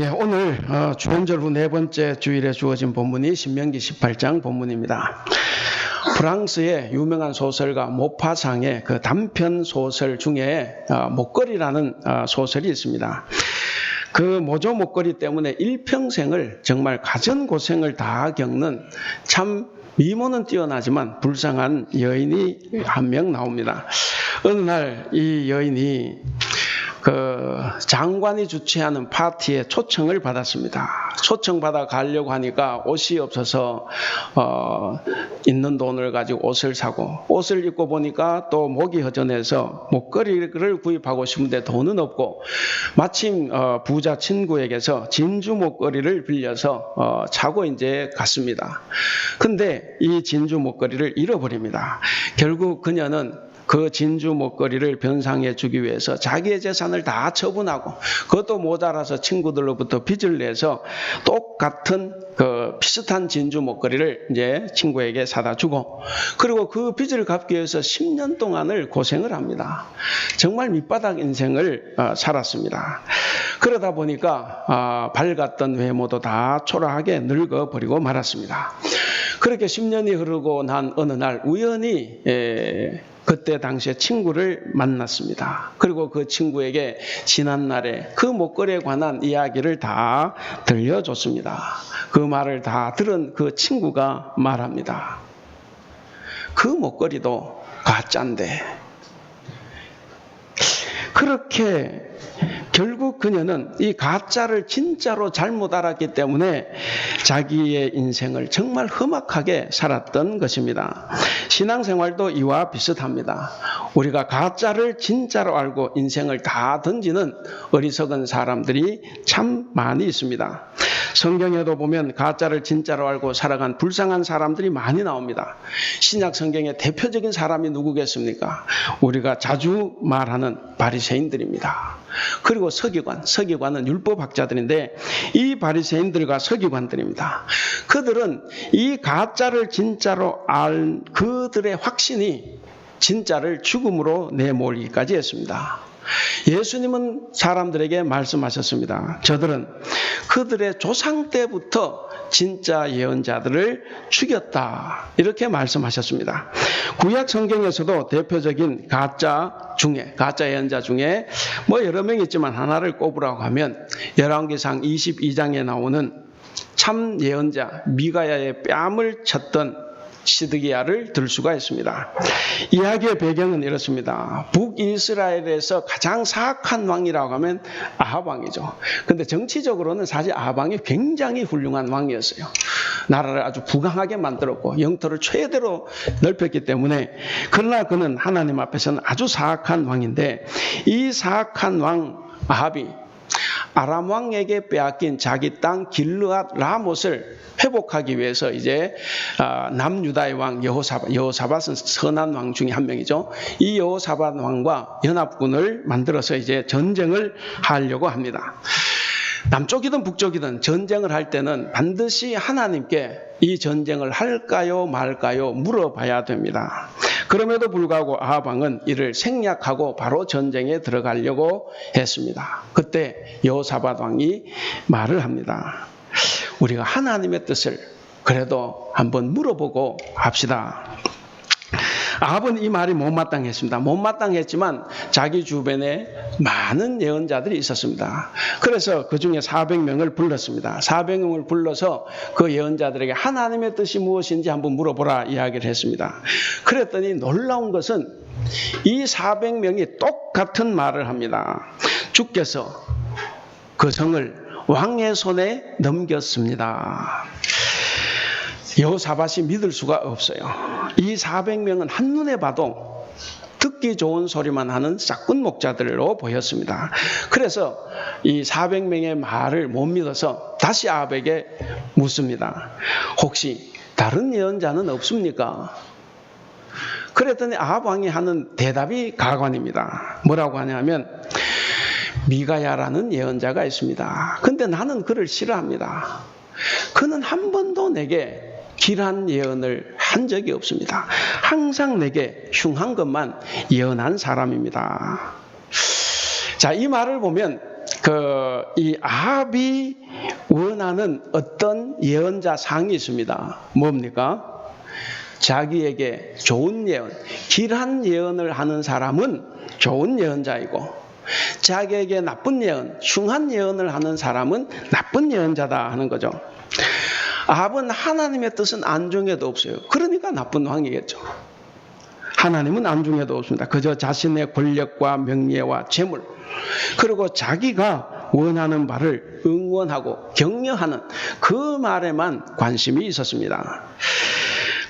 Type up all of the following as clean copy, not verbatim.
예, 오늘 주연절 후 네 번째 주일에 주어진 본문이 신명기 18장 본문입니다. 프랑스의 유명한 소설가 모파상의 그 단편 소설 중에 목걸이라는 소설이 있습니다. 그 모조 목걸이 때문에 일평생을 정말 가전고생을 다 겪는 참 미모는 뛰어나지만 불쌍한 여인이 한 명 나옵니다. 어느 날 이 여인이 그 장관이 주최하는 파티에 초청을 받았습니다. 초청받아 가려고 하니까 옷이 없어서 있는 돈을 가지고 옷을 사고, 옷을 입고 보니까 또 목이 허전해서 목걸이를 구입하고 싶은데 돈은 없고, 마침 부자 친구에게서 진주 목걸이를 빌려서 차고 이제 갔습니다. 근데 이 진주 목걸이를 잃어버립니다. 결국 그녀는 그 진주 목걸이를 변상해 주기 위해서 자기의 재산을 다 처분하고, 그것도 모자라서 친구들로부터 빚을 내서 똑같은 그 비슷한 진주 목걸이를 이제 친구에게 사다 주고, 그리고 그 빚을 갚기 위해서 10년 동안을 고생을 합니다. 정말 밑바닥 인생을 살았습니다. 그러다 보니까 밝았던 외모도 다 초라하게 늙어버리고 말았습니다. 그렇게 10년이 흐르고 난 어느 날 우연히 그때 당시에 친구를 만났습니다. 그리고 그 친구에게 지난날에 그 목걸이에 관한 이야기를 다 들려줬습니다. 그 말을 다 들은 그 친구가 말합니다. 그 목걸이도 가짜인데. 그렇게 결국 그녀는 이 가짜를 진짜로 잘못 알았기 때문에 자기의 인생을 정말 험악하게 살았던 것입니다. 신앙생활도 이와 비슷합니다. 우리가 가짜를 진짜로 알고 인생을 다 던지는 어리석은 사람들이 참 많이 있습니다. 성경에도 보면 가짜를 진짜로 알고 살아간 불쌍한 사람들이 많이 나옵니다. 신약 성경의 대표적인 사람이 누구겠습니까? 우리가 자주 말하는 바리새인들입니다. 그리고 서기관은 율법학자들인데 이 바리새인들과 서기관들입니다. 그들은 이 가짜를 진짜로 알 그들의 확신이 진짜를 죽음으로 내몰기까지 했습니다. 예수님은 사람들에게 말씀하셨습니다. 저들은 그들의 조상 때부터 진짜 예언자들을 죽였다, 이렇게 말씀하셨습니다. 구약 성경에서도 대표적인 가짜 예언자 중에 뭐 여러 명 있지만 하나를 꼽으라고 하면 열왕기상 22장에 나오는 참 예언자 미가야의 뺨을 쳤던 시드기야를 들 수가 있습니다. 이야기의 배경은 이렇습니다. 북이스라엘에서 가장 사악한 왕이라고 하면 아합 왕이죠. 그런데 정치적으로는 사실 아합 왕이 굉장히 훌륭한 왕이었어요. 나라를 아주 부강하게 만들었고 영토를 최대로 넓혔기 때문에, 그러나 그는 하나님 앞에서는 아주 사악한 왕인데, 이 사악한 왕 아합이 아람 왕에게 빼앗긴 자기 땅 길르앗 라못을 회복하기 위해서 이제 남유다의 왕 여호사밧은 선한 왕 중에 한 명이죠. 이 여호사밧 왕과 연합군을 만들어서 이제 전쟁을 하려고 합니다. 남쪽이든 북쪽이든 전쟁을 할 때는 반드시 하나님께 이 전쟁을 할까요 말까요 물어봐야 됩니다. 그럼에도 불구하고 아합 왕은 이를 생략하고 바로 전쟁에 들어가려고 했습니다. 그때 여호사밧 왕이 말을 합니다. 우리가 하나님의 뜻을 그래도 한번 물어보고 합시다. 아합은 이 말이 못마땅했습니다. 못마땅했지만 자기 주변에 많은 예언자들이 있었습니다. 그래서 그 중에 400명을 불렀습니다. 400명을 불러서 그 예언자들에게 하나님의 뜻이 무엇인지 한번 물어보라 이야기를 했습니다. 그랬더니 놀라운 것은 이 400명이 똑같은 말을 합니다. 주께서 그 성을 왕의 손에 넘겼습니다. 여호사밧이 믿을 수가 없어요. 이 400명은 한눈에 봐도 듣기 좋은 소리만 하는 싹군 목자들로 보였습니다. 그래서 이 400명의 말을 못 믿어서 다시 아합에게 묻습니다. 혹시 다른 예언자는 없습니까? 그랬더니 아합 왕이 하는 대답이 가관입니다. 뭐라고 하냐면 미가야라는 예언자가 있습니다. 근데 나는 그를 싫어합니다. 그는 한 번도 내게 길한 예언을 한 적이 없습니다. 항상 내게 흉한 것만 예언한 사람입니다. 자, 이 말을 보면 그 이 아합이 원하는 어떤 예언자 상이 있습니다. 뭡니까? 자기에게 좋은 예언, 길한 예언을 하는 사람은 좋은 예언자이고, 자기에게 나쁜 예언, 흉한 예언을 하는 사람은 나쁜 예언자다 하는 거죠. 아합은 하나님의 뜻은 안중에도 없어요. 그러니까 나쁜 왕이겠죠. 하나님은 안중에도 없습니다. 그저 자신의 권력과 명예와 재물, 그리고 자기가 원하는 바를 응원하고 격려하는 그 말에만 관심이 있었습니다.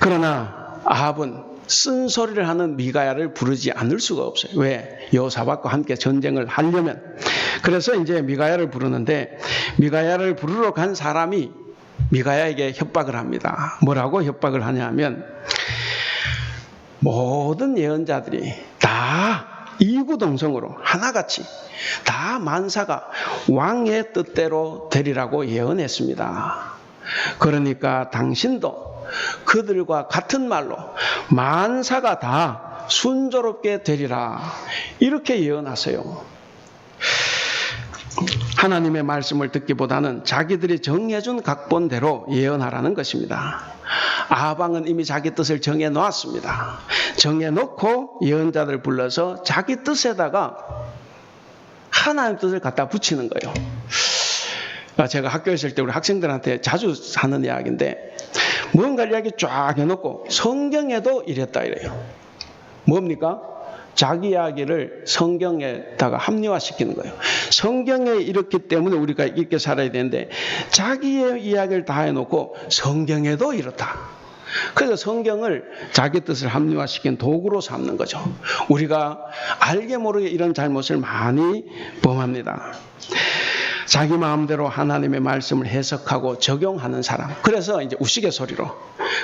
그러나 아합은 쓴소리를 하는 미가야를 부르지 않을 수가 없어요. 왜? 여호사밧과 함께 전쟁을 하려면. 그래서 이제 미가야를 부르는데, 미가야를 부르러 간 사람이 미가야에게 협박을 합니다. 뭐라고 협박을 하냐면, 모든 예언자들이 다 이구동성으로 하나같이 다 만사가 왕의 뜻대로 되리라고 예언했습니다. 그러니까 당신도 그들과 같은 말로 만사가 다 순조롭게 되리라, 이렇게 예언하세요. 하나님의 말씀을 듣기보다는 자기들이 정해준 각본대로 예언하라는 것입니다. 아합왕은 이미 자기 뜻을 정해놓았습니다. 정해놓고 예언자들 불러서 자기 뜻에다가 하나님 뜻을 갖다 붙이는 거예요. 제가 학교에 있을 때 우리 학생들한테 자주 하는 이야기인데, 뭔가 이야기 쫙 해놓고 성경에도 이랬다 이래요. 뭡니까? 자기 이야기를 성경에다가 합리화시키는 거예요. 성경에 이렇기 때문에 우리가 이렇게 살아야 되는데, 자기의 이야기를 다 해놓고 성경에도 이렇다. 그래서 성경을 자기 뜻을 합리화시킨 도구로 삼는 거죠. 우리가 알게 모르게 이런 잘못을 많이 범합니다. 자기 마음대로 하나님의 말씀을 해석하고 적용하는 사람. 그래서 이제 우스갯소리로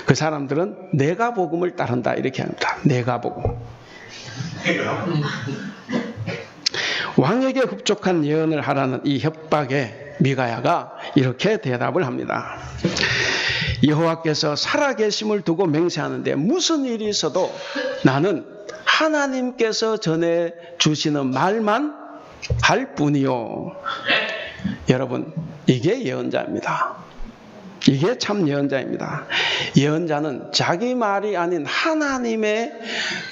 그 사람들은 내가 복음을 따른다 이렇게 합니다. 내가 복음. 왕에게 흡족한 예언을 하라는 이 협박에 미가야가 이렇게 대답을 합니다. 여호와께서 살아계심을 두고 맹세하는데 무슨 일이 있어도 나는 하나님께서 전해주시는 말만 할 뿐이요. 여러분, 이게 예언자입니다. 이게 참 예언자입니다. 예언자는 자기 말이 아닌 하나님의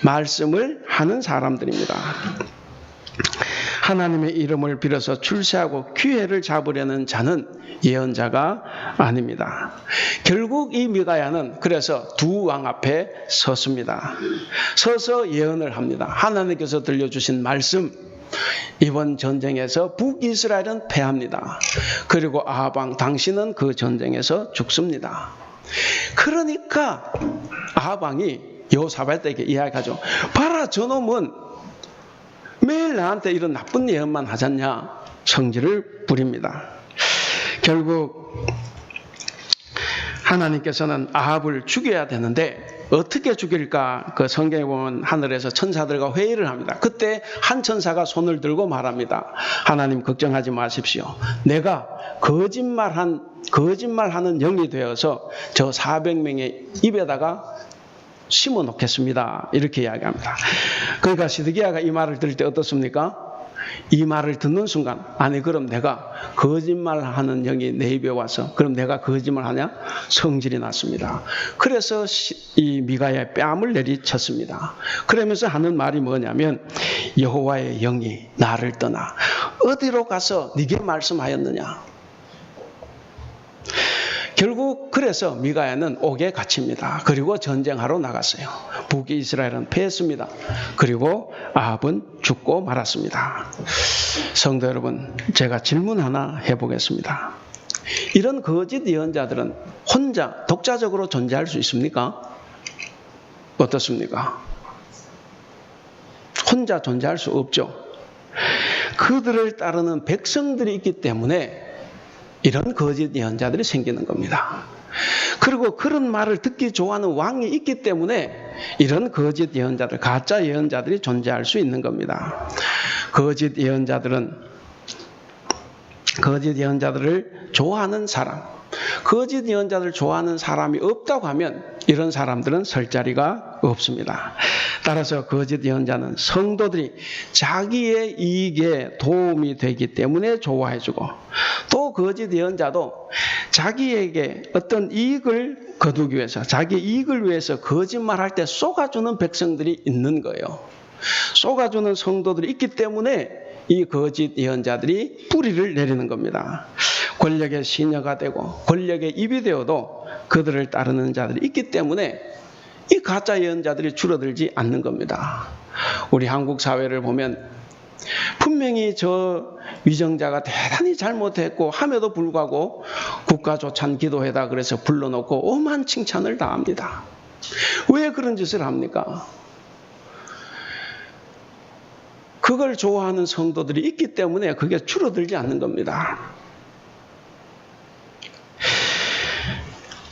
말씀을 하는 사람들입니다. 하나님의 이름을 빌어서 출세하고 기회를 잡으려는 자는 예언자가 아닙니다. 결국 이 미가야는 그래서 두 왕 앞에 섰습니다. 서서 예언을 합니다. 하나님께서 들려주신 말씀, 이번 전쟁에서 북이스라엘은 패합니다. 그리고 아합 왕 당신은 그 전쟁에서 죽습니다. 그러니까 아합 왕이 여호사밧에게 이야기하죠. 봐라, 저놈은 매일 나한테 이런 나쁜 예언만 하잖냐. 성질을 부립니다. 결국 하나님께서는 아합을 죽여야 되는데 어떻게 죽일까? 그 성경에 보면 하늘에서 천사들과 회의를 합니다. 그때 한 천사가 손을 들고 말합니다. 하나님 걱정하지 마십시오. 내가 거짓말하는 영이 되어서 저 400명의 입에다가 심어 놓겠습니다. 이렇게 이야기합니다. 그러니까 시드기야가 이 말을 들을 때 어떻습니까? 이 말을 듣는 순간, 아니 그럼 내가 거짓말하는 영이 내 입에 와서 그럼 내가 거짓말하냐? 성질이 났습니다. 그래서 이 미가야의 뺨을 내리쳤습니다. 그러면서 하는 말이 뭐냐면, 여호와의 영이 나를 떠나 어디로 가서 네게 말씀하였느냐? 결국 그래서 미가야는 옥에 갇힙니다. 그리고 전쟁하러 나갔어요. 북이스라엘은 패했습니다. 그리고 아합은 죽고 말았습니다. 성도 여러분, 제가 질문 하나 해보겠습니다. 이런 거짓 예언자들은 혼자 독자적으로 존재할 수 있습니까? 어떻습니까? 혼자 존재할 수 없죠. 그들을 따르는 백성들이 있기 때문에 이런 거짓 예언자들이 생기는 겁니다. 그리고 그런 말을 듣기 좋아하는 왕이 있기 때문에 이런 거짓 예언자들, 가짜 예언자들이 존재할 수 있는 겁니다. 거짓 예언자들을 좋아하는 사람, 거짓 예언자들을 좋아하는 사람이 없다고 하면 이런 사람들은 설 자리가 없습니다. 따라서 거짓 예언자는 성도들이 자기의 이익에 도움이 되기 때문에 좋아해주고, 또 거짓 예언자도 자기에게 어떤 이익을 거두기 위해서, 자기 이익을 위해서 거짓말할 때 쏘아주는 백성들이 있는 거예요. 쏘아주는 성도들이 있기 때문에 이 거짓 예언자들이 뿌리를 내리는 겁니다. 권력의 시녀가 되고 권력의 입이 되어도 그들을 따르는 자들이 있기 때문에 이 가짜 예언자들이 줄어들지 않는 겁니다. 우리 한국 사회를 보면 분명히 저 위정자가 대단히 잘못했고 함에도 불구하고 국가조찬 기도회다 그래서 불러놓고 오만 칭찬을 다 합니다. 왜 그런 짓을 합니까? 그걸 좋아하는 성도들이 있기 때문에 그게 줄어들지 않는 겁니다.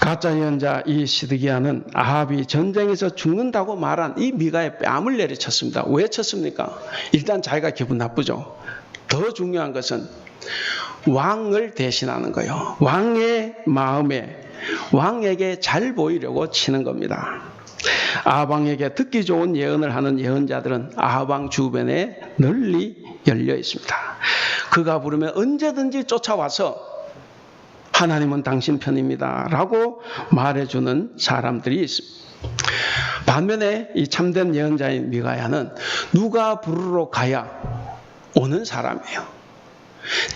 가짜 예언자 이 시드기야는 아합이 전쟁에서 죽는다고 말한 이 미가의 뺨을 내리쳤습니다. 왜 쳤습니까? 일단 자기가 기분 나쁘죠. 더 중요한 것은 왕을 대신하는 거예요. 왕의 마음에, 왕에게 잘 보이려고 치는 겁니다. 아합왕에게 듣기 좋은 예언을 하는 예언자들은 아합왕 주변에 널리 열려 있습니다. 그가 부르면 언제든지 쫓아와서 하나님은 당신 편입니다 라고 말해주는 사람들이 있습니다. 반면에 이 참된 예언자인 미가야는 누가 부르러 가야 오는 사람이에요.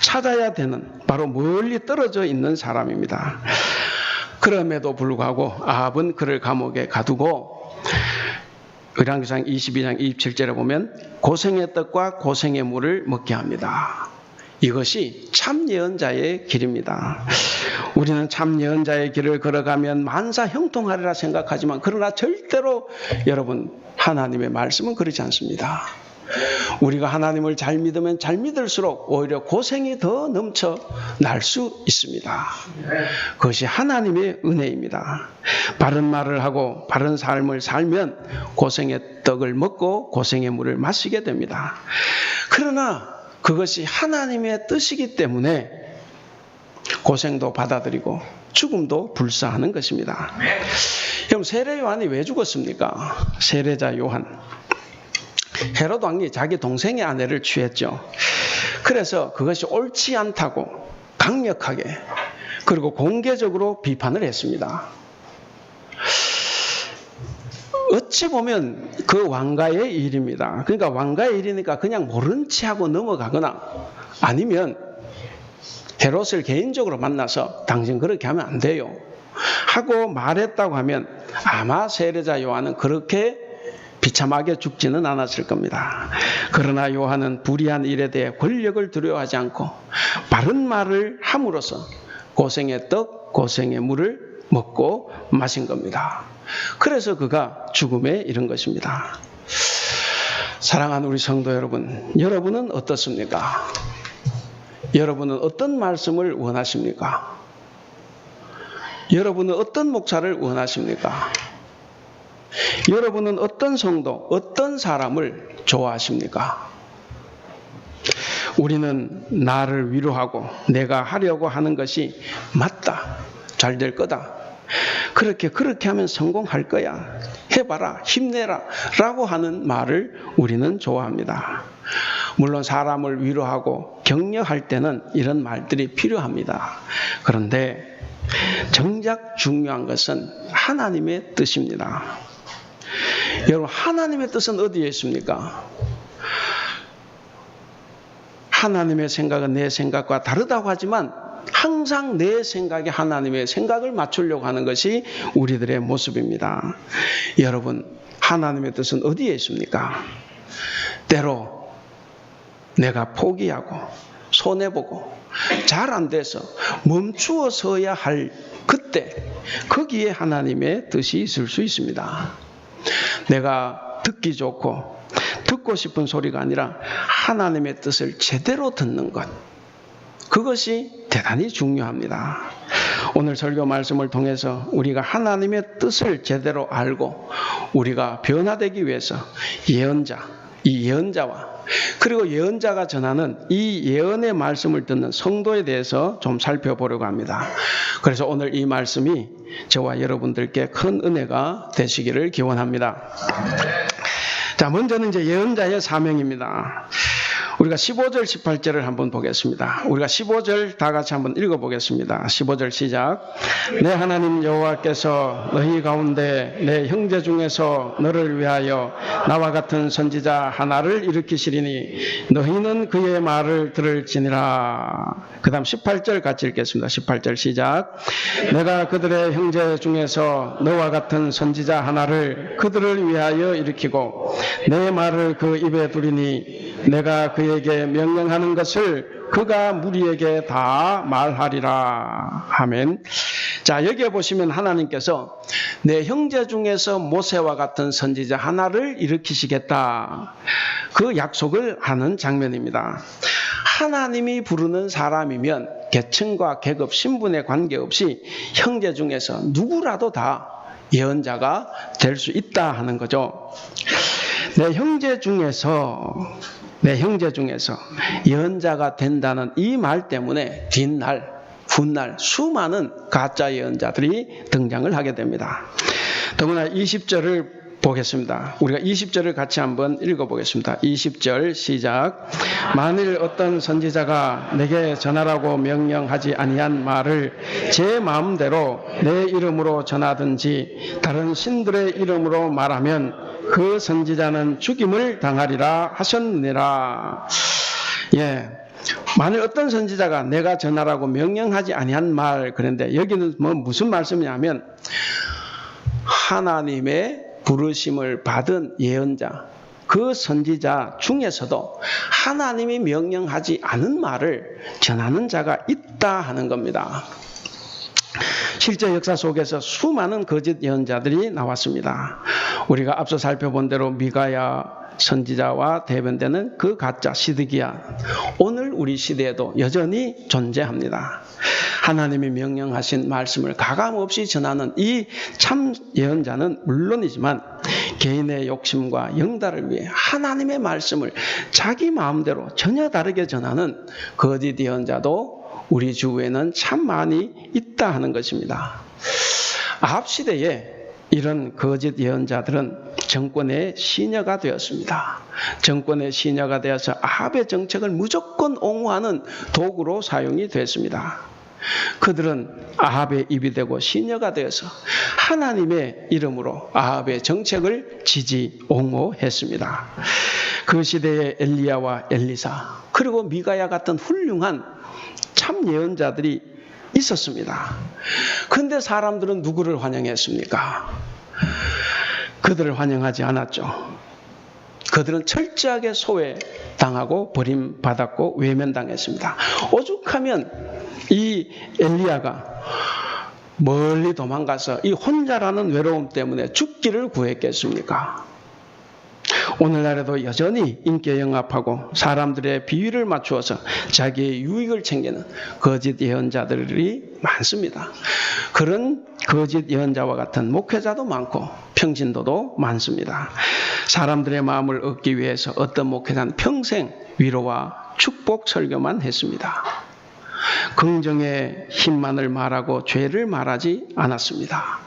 찾아야 되는, 바로 멀리 떨어져 있는 사람입니다. 그럼에도 불구하고 아합은 그를 감옥에 가두고 열왕기상 22장 27절에 보면 고생의 떡과 고생의 물을 먹게 합니다. 이것이 참 예언자의 길입니다. 우리는 참 예언자의 길을 걸어가면 만사 형통하리라 생각하지만 그러나 절대로 여러분 하나님의 말씀은 그렇지 않습니다. 우리가 하나님을 잘 믿으면 잘 믿을수록 오히려 고생이 더 넘쳐날 수 있습니다. 그것이 하나님의 은혜입니다. 바른 말을 하고 바른 삶을 살면 고생의 떡을 먹고 고생의 물을 마시게 됩니다. 그러나 그것이 하나님의 뜻이기 때문에 고생도 받아들이고 죽음도 불사하는 것입니다. 그럼 세례 요한이 왜 죽었습니까? 세례자 요한. 헤롯 왕이 자기 동생의 아내를 취했죠. 그래서 그것이 옳지 않다고 강력하게 그리고 공개적으로 비판을 했습니다. 어찌 보면 그 왕가의 일입니다. 그러니까 왕가의 일이니까 그냥 모른 체 하고 넘어가거나 아니면 헤롯을 개인적으로 만나서 당신 그렇게 하면 안 돼요 하고 말했다고 하면 아마 세례자 요한은 그렇게 비참하게 죽지는 않았을 겁니다. 그러나 요한은 불의한 일에 대해 권력을 두려워하지 않고 바른 말을 함으로써 고생의 떡, 고생의 물을 먹고 마신 겁니다. 그래서 그가 죽음에 이른 것입니다. 사랑하는 우리 성도 여러분, 여러분은 어떻습니까? 여러분은 어떤 말씀을 원하십니까? 여러분은 어떤 목사를 원하십니까? 여러분은 어떤 성도, 어떤 사람을 좋아하십니까? 우리는 나를 위로하고 내가 하려고 하는 것이 맞다, 잘 될 거다, 그렇게 하면 성공할 거야, 해봐라, 힘내라 라고 하는 말을 우리는 좋아합니다. 물론 사람을 위로하고 격려할 때는 이런 말들이 필요합니다. 그런데 정작 중요한 것은 하나님의 뜻입니다. 여러분, 하나님의 뜻은 어디에 있습니까? 하나님의 생각은 내 생각과 다르다고 하지만 항상 내 생각에 하나님의 생각을 맞추려고 하는 것이 우리들의 모습입니다. 여러분, 하나님의 뜻은 어디에 있습니까? 때로 내가 포기하고 손해보고 잘 안 돼서 멈추어 서야 할 그때, 거기에 하나님의 뜻이 있을 수 있습니다. 내가 듣기 좋고 듣고 싶은 소리가 아니라 하나님의 뜻을 제대로 듣는 것, 그것이 대단히 중요합니다. 오늘 설교 말씀을 통해서 우리가 하나님의 뜻을 제대로 알고 우리가 변화되기 위해서 이 예언자와 그리고 예언자가 전하는 이 예언의 말씀을 듣는 성도에 대해서 좀 살펴보려고 합니다. 그래서 오늘 이 말씀이 저와 여러분들께 큰 은혜가 되시기를 기원합니다. 자, 먼저는 이제 예언자의 사명입니다. 우리가 15절, 18절을 한번 보겠습니다. 우리가 15절 다 같이 한번 읽어보겠습니다. 15절 시작. 내 하나님 여호와께서 너희 가운데 내 형제 중에서 너를 위하여 나와 같은 선지자 하나를 일으키시리니 너희는 그의 말을 들을지니라. 그 다음 18절 같이 읽겠습니다. 18절 시작. 내가 그들의 형제 중에서 너와 같은 선지자 하나를 그들을 위하여 일으키고 내 말을 그 입에 두리니 내가 그에게 명령하는 것을 그가 무리에게 다 말하리라. 아멘. 자, 여기에 보시면 하나님께서 내 형제 중에서 모세와 같은 선지자 하나를 일으키시겠다. 그 약속을 하는 장면입니다. 하나님이 부르는 사람이면 계층과 계급, 신분에 관계없이 형제 중에서 누구라도 다 예언자가 될 수 있다 하는 거죠. 내 형제 중에서 예언자가 된다는 이 말 때문에 뒷날, 훗날 수많은 가짜 예언자들이 등장을 하게 됩니다. 더구나 20절을 보겠습니다. 우리가 20절을 같이 한번 읽어보겠습니다. 20절 시작. 만일 어떤 선지자가 내게 전하라고 명령하지 아니한 말을 제 마음대로 내 이름으로 전하든지 다른 신들의 이름으로 말하면 그 선지자는 죽임을 당하리라 하셨느니라. 예. 만일 어떤 선지자가 내가 전하라고 명령하지 아니한 말, 그런데 여기는 무슨 말씀이냐면 하나님의 부르심을 받은 예언자, 그 선지자 중에서도 하나님이 명령하지 않은 말을 전하는 자가 있다 하는 겁니다. 실제 역사 속에서 수많은 거짓 예언자들이 나왔습니다. 우리가 앞서 살펴본 대로 미가야 선지자와 대변되는 그 가짜 시드기야, 오늘 우리 시대에도 여전히 존재합니다. 하나님이 명령하신 말씀을 가감없이 전하는 이 참 예언자는 물론이지만 개인의 욕심과 영달을 위해 하나님의 말씀을 자기 마음대로 전혀 다르게 전하는 거짓 예언자도 우리 주위에는 참 많이 있다 하는 것입니다. 아합 시대에 이런 거짓 예언자들은 정권의 시녀가 되었습니다. 정권의 시녀가 되어서 아합의 정책을 무조건 옹호하는 도구로 사용이 됐습니다. 그들은 아합의 입이 되고 시녀가 되어서 하나님의 이름으로 아합의 정책을 지지 옹호했습니다. 그 시대에 엘리야와 엘리사 그리고 미가야 같은 훌륭한 참 예언자들이 있었습니다. 그런데 사람들은 누구를 환영했습니까? 그들을 환영하지 않았죠. 그들은 철저하게 소외당하고 버림받았고 외면당했습니다. 오죽하면 이 엘리야가 멀리 도망가서 이 혼자라는 외로움 때문에 죽기를 구했겠습니까? 오늘날에도 여전히 인기에 영합하고 사람들의 비위를 맞추어서 자기의 유익을 챙기는 거짓 예언자들이 많습니다. 그런 거짓 예언자와 같은 목회자도 많고 평신도도 많습니다. 사람들의 마음을 얻기 위해서 어떤 목회자는 평생 위로와 축복 설교만 했습니다. 긍정의 힘만을 말하고 죄를 말하지 않았습니다.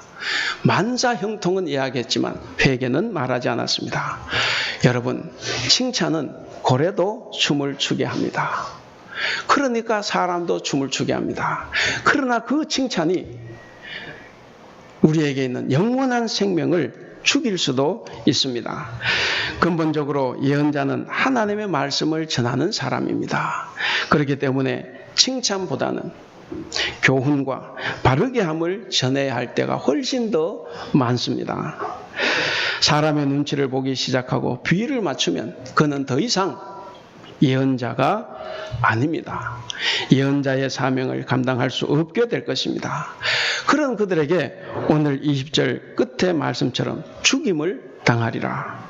만사 형통은 이야기했지만 회개는 말하지 않았습니다. 여러분, 칭찬은 고래도 춤을 추게 합니다. 그러니까 사람도 춤을 추게 합니다. 그러나 그 칭찬이 우리에게 있는 영원한 생명을 죽일 수도 있습니다. 근본적으로 예언자는 하나님의 말씀을 전하는 사람입니다. 그렇기 때문에 칭찬보다는 교훈과 바르게 함을 전해야 할 때가 훨씬 더 많습니다. 사람의 눈치를 보기 시작하고 비위를 맞추면 그는 더 이상 예언자가 아닙니다. 예언자의 사명을 감당할 수 없게 될 것입니다. 그런 그들에게 오늘 20절 끝의 말씀처럼 죽임을 당하리라.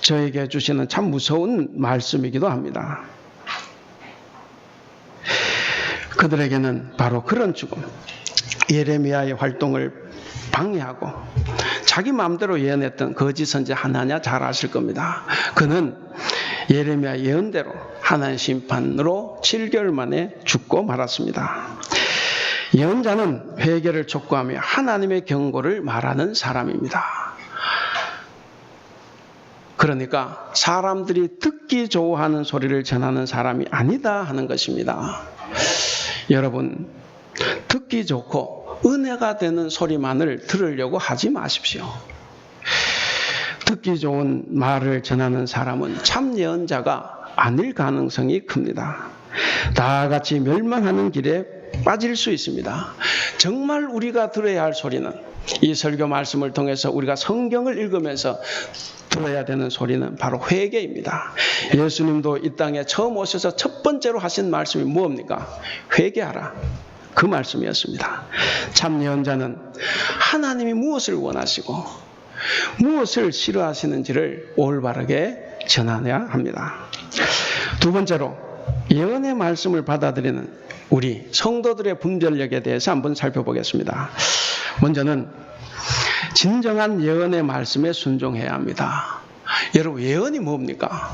저에게 주시는 참 무서운 말씀이기도 합니다. 그들에게는 바로 그런 죽음, 예레미야의 활동을 방해하고 자기 마음대로 예언했던 거짓 선지 하나냐 잘 아실 겁니다. 그는 예레미야 예언대로 하나님 심판으로 7개월 만에 죽고 말았습니다. 예언자는 회개를 촉구하며 하나님의 경고를 말하는 사람입니다. 그러니까 사람들이 듣기 좋아하는 소리를 전하는 사람이 아니다 하는 것입니다. 여러분, 듣기 좋고 은혜가 되는 소리만을 들으려고 하지 마십시오. 듣기 좋은 말을 전하는 사람은 참 예언자가 아닐 가능성이 큽니다. 다 같이 멸망하는 길에 빠질 수 있습니다. 정말 우리가 들어야 할 소리는, 이 설교 말씀을 통해서 우리가 성경을 읽으면서 들어야 되는 소리는 바로 회개입니다. 예수님도 이 땅에 처음 오셔서 첫 번째로 하신 말씀이 뭡니까? 회개하라. 그 말씀이었습니다. 참 예언자는 하나님이 무엇을 원하시고 무엇을 싫어하시는지를 올바르게 전해야 합니다. 두 번째로 예언의 말씀을 받아들이는 우리 성도들의 분별력에 대해서 한번 살펴보겠습니다. 먼저는 진정한 예언의 말씀에 순종해야 합니다. 여러분, 예언이 뭡니까?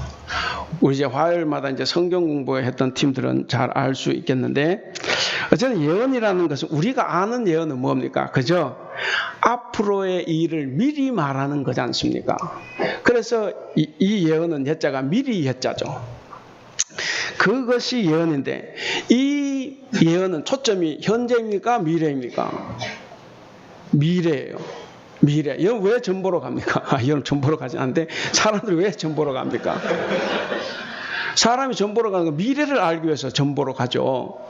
우리 이제 화요일마다 이제 성경 공부했던 팀들은 잘 알 수 있겠는데, 어쨌든 예언이라는 것은 우리가 아는 예언은 뭡니까? 그죠? 앞으로의 일을 미리 말하는 거지 않습니까? 그래서 이 예언은 예자가 미리 예자죠. 그것이 예언인데, 이 예언은 초점이 현재입니까? 미래입니까? 미래예요. 미래. 여러분 왜 전보로 갑니까? 여러분 전보로 가지 않는데 사람들이 왜 전보로 갑니까? 사람이 전보로 가는 건 미래를 알기 위해서 전보로 가죠.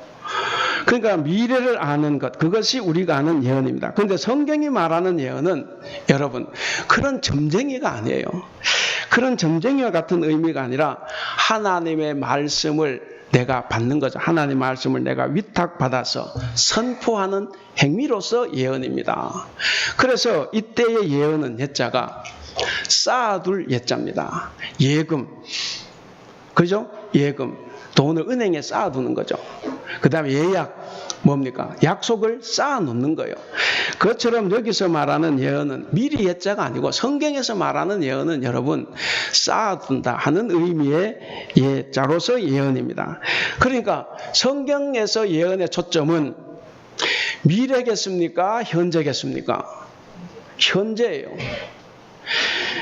그러니까 미래를 아는 것, 그것이 우리가 아는 예언입니다. 그런데 성경이 말하는 예언은 여러분 그런 점쟁이가 아니에요. 그런 점쟁이와 같은 의미가 아니라 하나님의 말씀을 내가 받는 거죠. 하나님의 말씀을 내가 위탁받아서 선포하는 행위로서 예언입니다. 그래서 이때의 예언은 예자가 쌓아둘 예자입니다. 예금. 그죠? 예금. 돈을 은행에 쌓아두는 거죠. 그 다음에 예약. 뭡니까? 약속을 쌓아놓는 거예요. 그것처럼 여기서 말하는 예언은 미리 예자가 아니고 성경에서 말하는 예언은 여러분 쌓아둔다 하는 의미의 예자로서 예언입니다. 그러니까 성경에서 예언의 초점은 미래겠습니까? 현재겠습니까? 현재예요.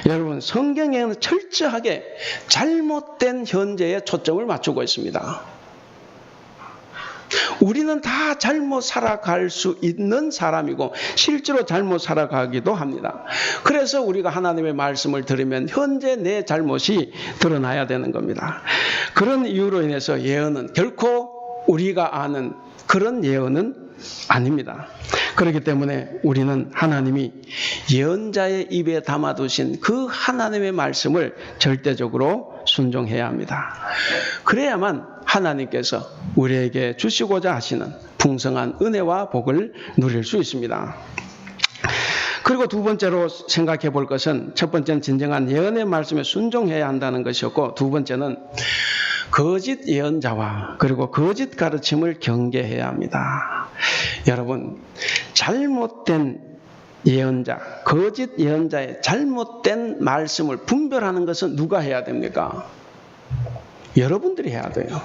여러분 성경에는 철저하게 잘못된 현재에 초점을 맞추고 있습니다. 우리는 다 잘못 살아갈 수 있는 사람이고 실제로 잘못 살아가기도 합니다. 그래서 우리가 하나님의 말씀을 들으면 현재 내 잘못이 드러나야 되는 겁니다. 그런 이유로 인해서 예언은 결코 우리가 아는 그런 예언은 아닙니다. 그렇기 때문에 우리는 하나님이 예언자의 입에 담아두신 그 하나님의 말씀을 절대적으로 순종해야 합니다. 그래야만 하나님께서 우리에게 주시고자 하시는 풍성한 은혜와 복을 누릴 수 있습니다. 그리고 두 번째로 생각해 볼 것은, 첫 번째는 진정한 예언의 말씀에 순종해야 한다는 것이었고, 두 번째는 거짓 예언자와 그리고 거짓 가르침을 경계해야 합니다. 여러분, 잘못된 예언자, 거짓 예언자의 잘못된 말씀을 분별하는 것은 누가 해야 됩니까? 여러분들이 해야 돼요.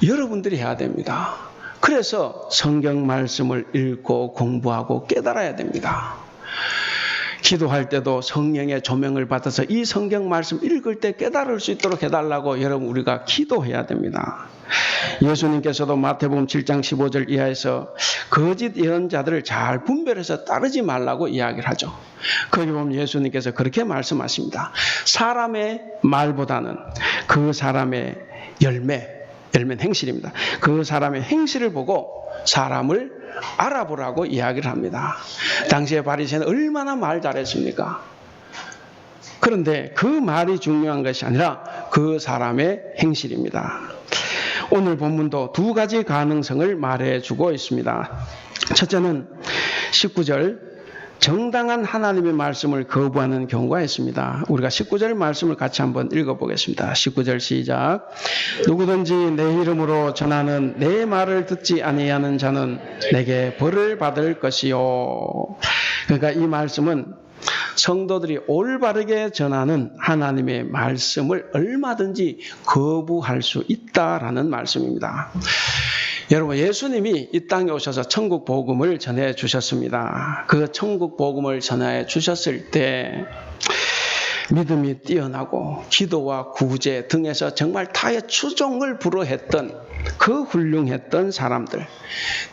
여러분들이 해야 됩니다. 그래서 성경 말씀을 읽고 공부하고 깨달아야 됩니다. 기도할 때도 성령의 조명을 받아서 이 성경 말씀 읽을 때 깨달을 수 있도록 해달라고 여러분 우리가 기도해야 됩니다. 예수님께서도 마태복음 7장 15절 이하에서 거짓 예언자들을 잘 분별해서 따르지 말라고 이야기를 하죠. 거기 보면 예수님께서 그렇게 말씀하십니다. 사람의 말보다는 그 사람의 열매는 행실입니다. 그 사람의 행실을 보고 사람을 알아보라고 이야기를 합니다. 당시에 바리새인은 얼마나 말 잘했습니까? 그런데 그 말이 중요한 것이 아니라 그 사람의 행실입니다. 오늘 본문도 두 가지 가능성을 말해주고 있습니다. 첫째는 19절 정당한 하나님의 말씀을 거부하는 경우가 있습니다. 우리가 19절 말씀을 같이 한번 읽어보겠습니다. 19절 시작. 누구든지 내 이름으로 전하는 내 말을 듣지 아니하는 자는 내게 벌을 받을 것이요. 그러니까 이 말씀은 성도들이 올바르게 전하는 하나님의 말씀을 얼마든지 거부할 수 있다라는 말씀입니다. 여러분, 예수님이 이 땅에 오셔서 천국 복음을 전해 주셨습니다. 그 천국 복음을 전해 주셨을 때 믿음이 뛰어나고 기도와 구제 등에서 정말 타의 추종을 불허했던 그 훌륭했던 사람들,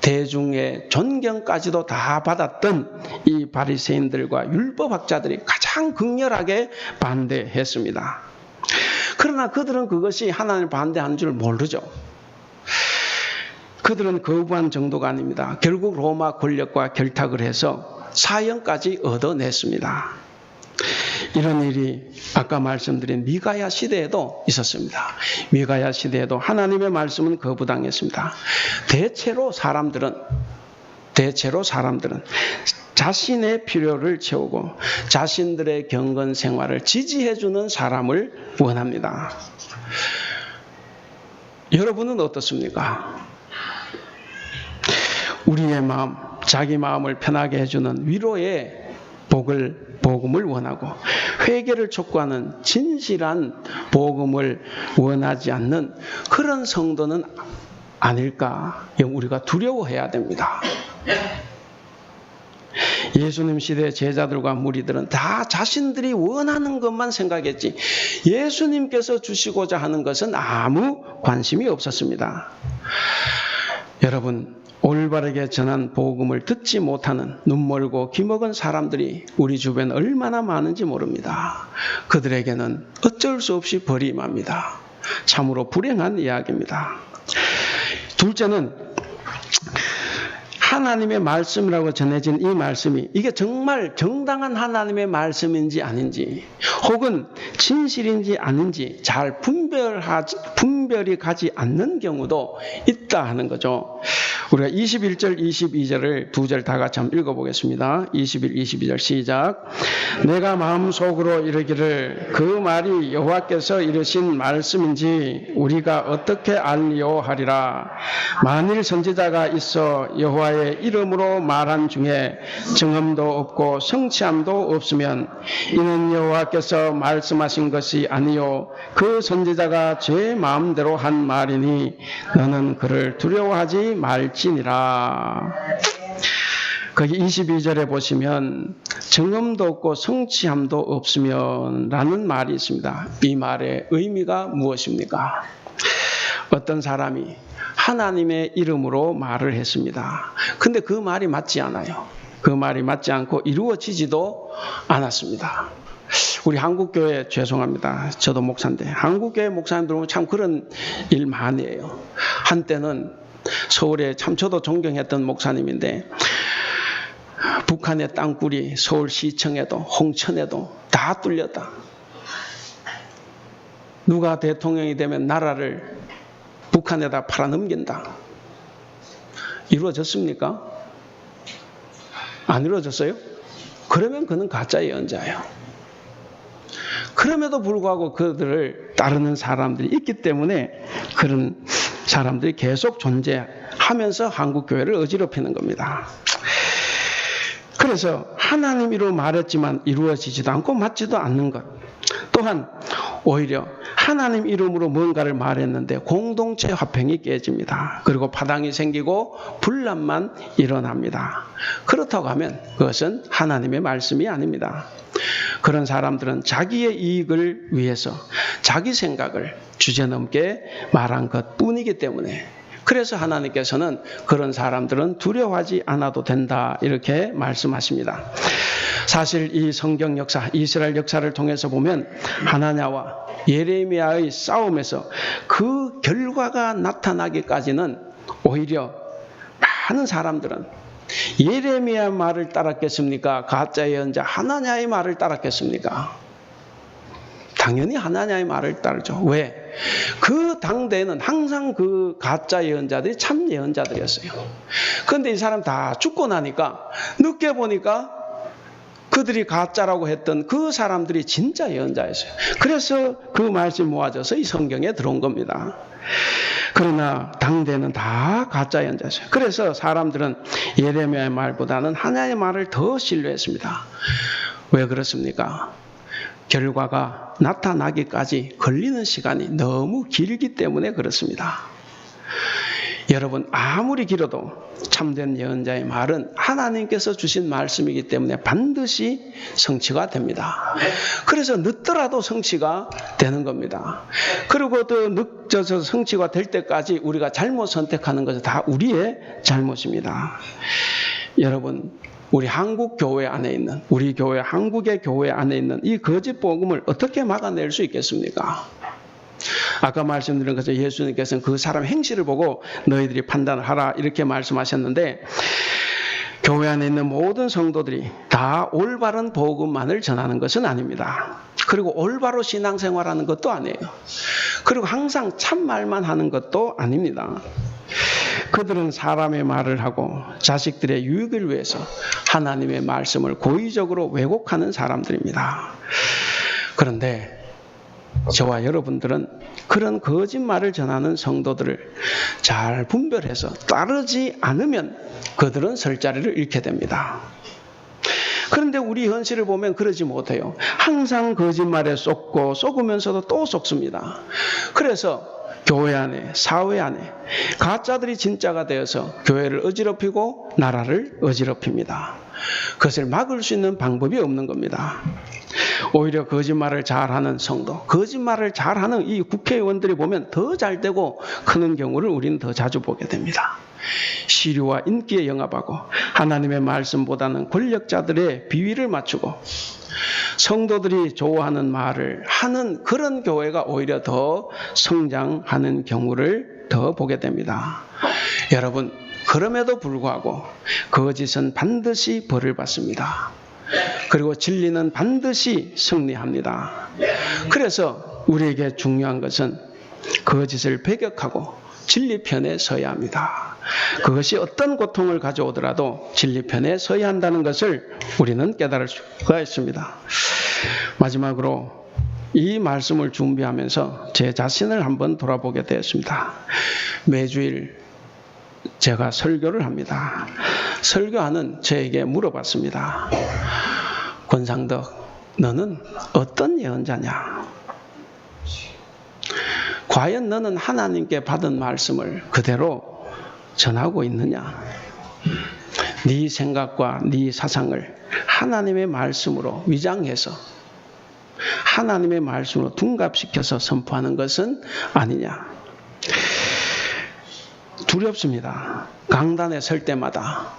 대중의 존경까지도 다 받았던 이 바리새인들과 율법학자들이 가장 극렬하게 반대했습니다. 그러나 그들은 그것이 하나님을 반대하는 줄 모르죠. 그들은 거부한 정도가 아닙니다. 결국 로마 권력과 결탁을 해서 사형까지 얻어냈습니다. 이런 일이 아까 말씀드린 미가야 시대에도 있었습니다. 미가야 시대에도 하나님의 말씀은 거부당했습니다. 대체로 사람들은 자신의 필요를 채우고 자신들의 경건 생활을 지지해주는 사람을 원합니다. 여러분은 어떻습니까? 우리의 마음, 자기 마음을 편하게 해주는 위로의 복음을 원하고 회개를 촉구하는 진실한 복음을 원하지 않는 그런 성도는 아닐까 우리가 두려워해야 됩니다. 예수님 시대의 제자들과 무리들은 다 자신들이 원하는 것만 생각했지 예수님께서 주시고자 하는 것은 아무 관심이 없었습니다. 여러분, 올바르게 전한 복음을 듣지 못하는 눈멀고 귀먹은 사람들이 우리 주변에 얼마나 많은지 모릅니다. 그들에게는 어쩔 수 없이 벌이 임합니다. 참으로 불행한 이야기입니다. 둘째는 하나님의 말씀이라고 전해진 이 말씀이 이게 정말 정당한 하나님의 말씀인지 아닌지 혹은 진실인지 아닌지 잘 분별이 가지 않는 경우도 있다 하는 거죠. 우리가 21절, 22절을 두 절 다 같이 한번 읽어보겠습니다. 21, 22절 시작. 내가 마음속으로 이르기를 그 말이 여호와께서 이르신 말씀인지 우리가 어떻게 알리오 하리라. 만일 선지자가 있어 여호와의 이름으로 말한 중에 정함도 없고 성취함도 없으면 이는 여호와께서 말씀하신 것이 아니요 그 선지자가 제 마음대로 한 말이니 너는 그를 두려워하지 말지니라. 거기 22절에 보시면 정함도 없고 성취함도 없으면 라는 말이 있습니다. 이 말의 의미가 무엇입니까? 어떤 사람이 하나님의 이름으로 말을 했습니다. 근데 그 말이 맞지 않아요. 그 말이 맞지 않고 이루어지지도 않았습니다. 우리 한국교회 죄송합니다. 저도 목사인데 한국교회 목사님들 보면 참 그런 일 많이 해요. 한때는 서울에 참 저도 존경했던 목사님인데 북한의 땅굴이 서울시청에도 홍천에도 다 뚫렸다. 누가 대통령이 되면 나라를 북한에다 팔아넘긴다. 이루어졌습니까? 안 이루어졌어요? 그러면 그는 가짜 예언자예요. 그럼에도 불구하고 그들을 따르는 사람들이 있기 때문에 그런 사람들이 계속 존재하면서 한국교회를 어지럽히는 겁니다. 그래서 하나님으로 말했지만 이루어지지도 않고 맞지도 않는 것. 또한 오히려 하나님 이름으로 뭔가를 말했는데 공동체 화평이 깨집니다. 그리고 파당이 생기고 분란만 일어납니다. 그렇다고 하면 그것은 하나님의 말씀이 아닙니다. 그런 사람들은 자기의 이익을 위해서 자기 생각을 주제넘게 말한 것뿐이기 때문에 그래서 하나님께서는 그런 사람들은 두려워하지 않아도 된다 이렇게 말씀하십니다. 사실 이 성경 역사, 이스라엘 역사를 통해서 보면 하나냐와 예레미야의 싸움에서 그 결과가 나타나기까지는 오히려 많은 사람들은 예레미야 말을 따랐겠습니까? 가짜 예언자 하나냐의 말을 따랐겠습니까? 당연히 하나냐의 말을 따르죠. 왜? 그 당대에는 항상 그 가짜 예언자들이 참 예언자들이었어요. 그런데 이 사람 다 죽고 나니까 늦게 보니까 그들이 가짜라고 했던 그 사람들이 진짜 예언자였어요. 그래서 그 말씀이 모아져서 이 성경에 들어온 겁니다. 그러나 당대는 다 가짜 예언자였어요. 그래서 사람들은 예레미야의 말보다는 하나님의 말을 더 신뢰했습니다. 왜 그렇습니까? 결과가 나타나기까지 걸리는 시간이 너무 길기 때문에 그렇습니다. 여러분, 아무리 길어도 참된 예언자의 말은 하나님께서 주신 말씀이기 때문에 반드시 성취가 됩니다. 그래서 늦더라도 성취가 되는 겁니다. 그리고 또 늦어서 성취가 될 때까지 우리가 잘못 선택하는 것은 다 우리의 잘못입니다. 여러분, 우리 한국 교회 안에 있는, 우리 교회, 한국의 교회 안에 있는 이 거짓 복음을 어떻게 막아낼 수 있겠습니까? 아까 말씀드린 것처럼 예수님께서는 그 사람 행실을 보고 너희들이 판단을 하라 이렇게 말씀하셨는데, 교회 안에 있는 모든 성도들이 다 올바른 복음만을 전하는 것은 아닙니다. 그리고 올바로 신앙생활하는 것도 아니에요. 그리고 항상 참말만 하는 것도 아닙니다. 그들은 사람의 말을 하고 자식들의 유익을 위해서 하나님의 말씀을 고의적으로 왜곡하는 사람들입니다. 그런데 저와 여러분들은 그런 거짓말을 전하는 성도들을 잘 분별해서 따르지 않으면 그들은 설 자리를 잃게 됩니다. 그런데 우리 현실을 보면 그러지 못해요. 항상 거짓말에 속고 속으면서도 또 속습니다. 그래서 교회 안에, 사회 안에 가짜들이 진짜가 되어서 교회를 어지럽히고 나라를 어지럽힙니다. 그것을 막을 수 있는 방법이 없는 겁니다. 오히려 거짓말을 잘하는 성도, 거짓말을 잘하는 이 국회의원들이 보면 더 잘되고 크는 경우를 우리는 더 자주 보게 됩니다. 시류와 인기에 영합하고 하나님의 말씀보다는 권력자들의 비위를 맞추고 성도들이 좋아하는 말을 하는 그런 교회가 오히려 더 성장하는 경우를 더 보게 됩니다. 여러분, 그럼에도 불구하고 거짓은 반드시 벌을 받습니다. 그리고 진리는 반드시 승리합니다. 그래서 우리에게 중요한 것은 거짓을 배격하고 진리 편에 서야 합니다. 그것이 어떤 고통을 가져오더라도 진리 편에 서야 한다는 것을 우리는 깨달을 수가 있습니다. 마지막으로 이 말씀을 준비하면서 제 자신을 한번 돌아보게 되었습니다. 매주일 제가 설교를 합니다. 설교하는 저에게 물어봤습니다. 권상덕, 너는 어떤 예언자냐? 과연 너는 하나님께 받은 말씀을 그대로 전하고 있느냐? 네 생각과 네 사상을 하나님의 말씀으로 위장해서 하나님의 말씀으로 둔갑시켜서 선포하는 것은 아니냐? 두렵습니다. 강단에 설 때마다,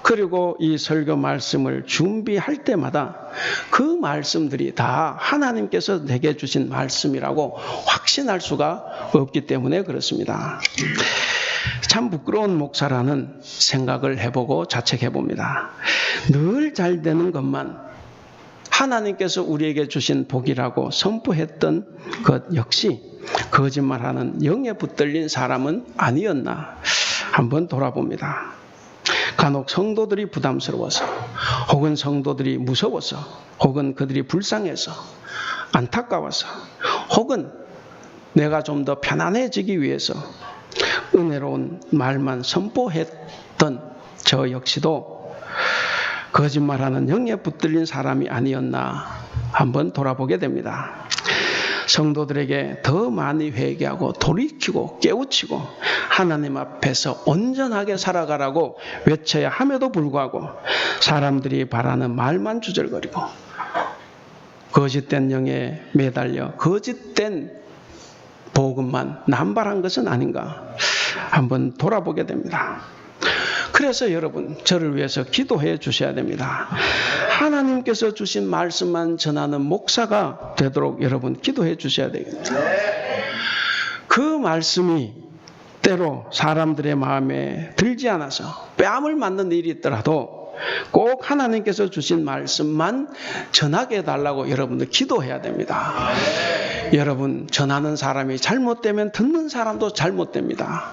그리고 이 설교 말씀을 준비할 때마다 그 말씀들이 다 하나님께서 내게 주신 말씀이라고 확신할 수가 없기 때문에 그렇습니다. 참 부끄러운 목사라는 생각을 해보고 자책해봅니다. 늘 잘 되는 것만 하나님께서 우리에게 주신 복이라고 선포했던 것 역시 거짓말하는 영에 붙들린 사람은 아니었나 한번 돌아봅니다. 간혹 성도들이 부담스러워서, 혹은 성도들이 무서워서, 혹은 그들이 불쌍해서, 안타까워서, 혹은 내가 좀 더 편안해지기 위해서 은혜로운 말만 선포했던 저 역시도 거짓말하는 영에 붙들린 사람이 아니었나 한번 돌아보게 됩니다. 성도들에게 더 많이 회개하고 돌이키고 깨우치고 하나님 앞에서 온전하게 살아가라고 외쳐야 함에도 불구하고 사람들이 바라는 말만 주절거리고 거짓된 영에 매달려 거짓된 복음만 남발한 것은 아닌가 한번 돌아보게 됩니다. 그래서 여러분, 저를 위해서 기도해 주셔야 됩니다. 하나님께서 주신 말씀만 전하는 목사가 되도록 여러분 기도해 주셔야 되겠다. 그 말씀이 때로 사람들의 마음에 들지 않아서 뺨을 맞는 일이 있더라도 꼭 하나님께서 주신 말씀만 전하게 해달라고 여러분들 기도해야 됩니다. 여러분, 전하는 사람이 잘못되면 듣는 사람도 잘못됩니다.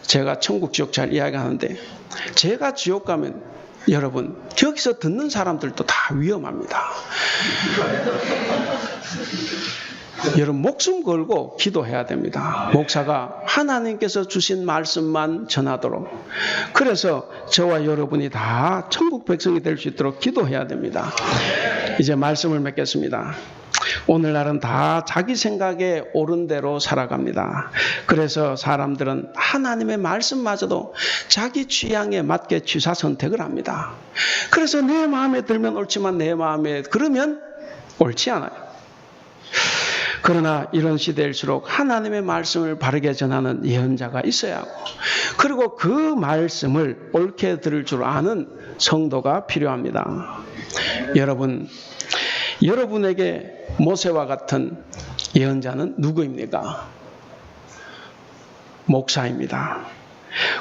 제가 천국 지옥 잘 이야기하는데, 제가 지옥 가면 여러분 여기서 듣는 사람들도 다 위험합니다. 여러분 목숨 걸고 기도해야 됩니다. 목사가 하나님께서 주신 말씀만 전하도록. 그래서 저와 여러분이 다 천국 백성이 될 수 있도록 기도해야 됩니다. 이제 말씀을 맺겠습니다. 오늘날은 다 자기 생각에 옳은 대로 살아갑니다. 그래서 사람들은 하나님의 말씀마저도 자기 취향에 맞게 취사 선택을 합니다. 그래서 내 마음에 들면 옳지만 내 마음에 그러면 옳지 않아요. 그러나 이런 시대일수록 하나님의 말씀을 바르게 전하는 예언자가 있어야 하고, 그리고 그 말씀을 옳게 들을 줄 아는 성도가 필요합니다. 여러분에게 모세와 같은 예언자는 누구입니까? 목사입니다.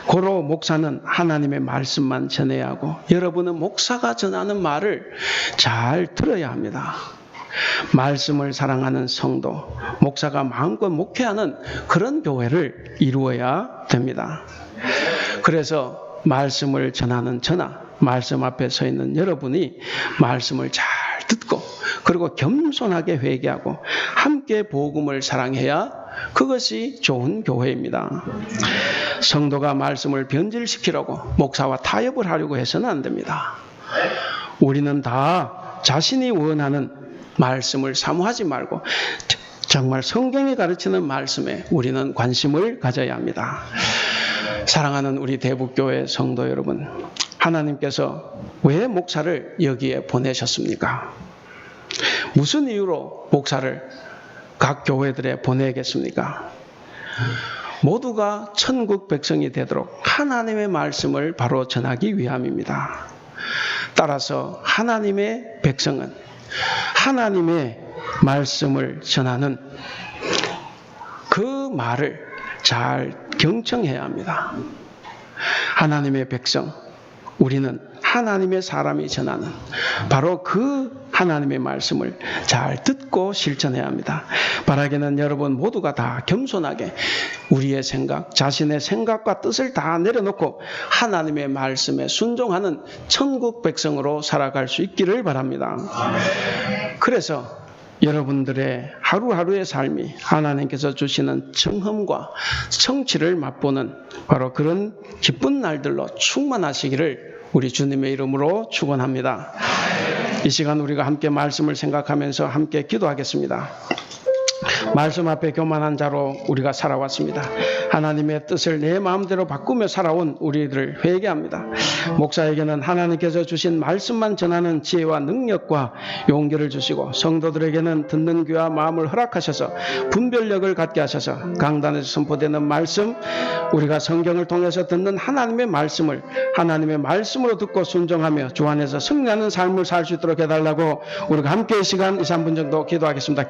고로 목사는 하나님의 말씀만 전해야 하고, 여러분은 목사가 전하는 말을 잘 들어야 합니다. 말씀을 사랑하는 성도, 목사가 마음껏 목회하는 그런 교회를 이루어야 됩니다. 그래서 말씀을 전하는 저나 말씀 앞에 서 있는 여러분이 말씀을 잘 듣고, 그리고 겸손하게 회개하고 함께 복음을 사랑해야 그것이 좋은 교회입니다. 성도가 말씀을 변질시키려고 목사와 타협을 하려고 해서는 안 됩니다. 우리는 다 자신이 원하는 말씀을 사모하지 말고 정말 성경이 가르치는 말씀에 우리는 관심을 가져야 합니다. 사랑하는 우리 대북교회 성도 여러분, 하나님께서 왜 목사를 여기에 보내셨습니까? 무슨 이유로 목사를 각 교회들에 보내겠습니까? 모두가 천국 백성이 되도록 하나님의 말씀을 바로 전하기 위함입니다. 따라서 하나님의 백성은 하나님의 말씀을 전하는 그 말을 잘 경청해야 합니다. 하나님의 백성, 우리는 하나님의 사람이 전하는 바로 그 하나님의 말씀을 잘 듣고 실천해야 합니다. 바라기는 여러분 모두가 다 겸손하게 우리의 생각, 자신의 생각과 뜻을 다 내려놓고 하나님의 말씀에 순종하는 천국 백성으로 살아갈 수 있기를 바랍니다. 그래서 여러분들의 하루하루의 삶이 하나님께서 주시는 청흠과 성취를 맛보는 바로 그런 기쁜 날들로 충만하시기를 우리 주님의 이름으로 축원합니다. 이 시간 우리가 함께 말씀을 생각하면서 함께 기도하겠습니다. 말씀 앞에 교만한 자로 우리가 살아왔습니다. 하나님의 뜻을 내 마음대로 바꾸며 살아온 우리들을 회개합니다. 목사에게는 하나님께서 주신 말씀만 전하는 지혜와 능력과 용기를 주시고, 성도들에게는 듣는 귀와 마음을 허락하셔서 분별력을 갖게 하셔서 강단에서 선포되는 말씀, 우리가 성경을 통해서 듣는 하나님의 말씀을 하나님의 말씀으로 듣고 순종하며 주 안에서 승리하는 삶을 살 수 있도록 해달라고 우리가 함께 이 시간 2, 3분 정도 기도하겠습니다.